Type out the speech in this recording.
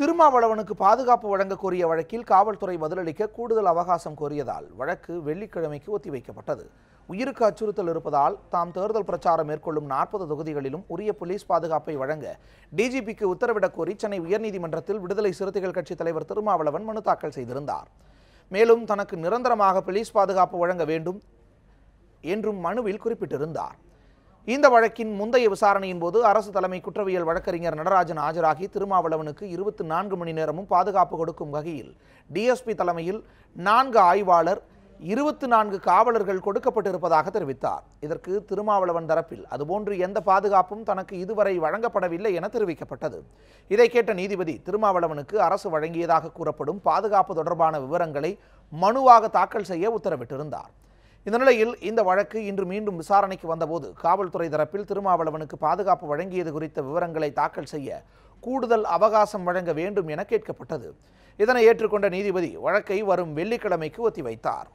திருமாவளவனுக்கு பாதுகாப்பு வழங்க கோரிய வழக்கில் காவல்துறை பதிலளிக்க கூடுதல் அவகாசம் கோரியதால் வழக்கு வெள்ளிக்கிழமைக்கு ஒத்திவைக்கப்பட்டது. உயிருக்கு அச்சுறுத்தல் இருப்பதால் தாம் தேர்தல் பிரச்சாரம் மேற்கொள்ளும் 40 தொகுதிகளிலும் உரிய போலீஸ் பாதுகாப்பை வழங்க டிஜிபிக்கு உத்தரவிடக் கோரி சென்னை உயர்நீதிமன்றத்தில் விடுதலை சிறுத்தைகள் கட்சி தலைவர் திருமாவளவன் மனு தாக்கல் செய்திருந்தார். மேலும் தனக்கு நிரந்தரமாக போலீஸ் பாதுகாப்பு வழங்க வேண்டும் என்றும் மனுவில் குறிப்பிட்டிருந்தார். இந்த வழக்கின் முந்தைய விசாரணையின் போது அரசு தலைமை குற்றவியல் வழக்கறிஞர் நடராஜன் ஆஜராகி திருமாவளவனுக்கு 24 மணி நேரமும் பாதுகாப்பு கொடுக்கும் வகையில் டிஎஸ்பி தலைமையில் 4 ஆய்வாளர் 24 காவலர்கள் கொடுக்கப்பட்டிருப்பதாக தெரிவித்தார். இதற்கு திருமாவளவன் தரப்பில் அதுபோன்று எந்த பாதுகாப்பும் தனக்கு இதுவரை வழங்கப்படவில்லை என தெரிவிக்கப்பட்டது. இதை கேட்ட நீதிபதி திருமாவளவனுக்கு அரசு வழங்கியதாக கூறப்படும் பாதுகாப்பு தொடர்பான விவரங்களை மனுவாக தாக்கல் செய்ய உத்தரவிட்டிருந்தார். இந்த நிலையில் இந்த வழக்கு இன்று மீண்டும் விசாரணைக்கு வந்தபோது காவல்துறை தரப்பில் திருமாவளவனுக்கு பாதுகாப்பு வழங்கியது குறித்த விவரங்களை தாக்கல் செய்ய கூடுதல் அவகாசம் வழங்க வேண்டும் என கேட்கப்பட்டது. இதனை ஏற்றுக்கொண்ட நீதிபதி வழக்கை வரும் வெள்ளிக்கிழமைக்கு ஒத்திவைத்தார்.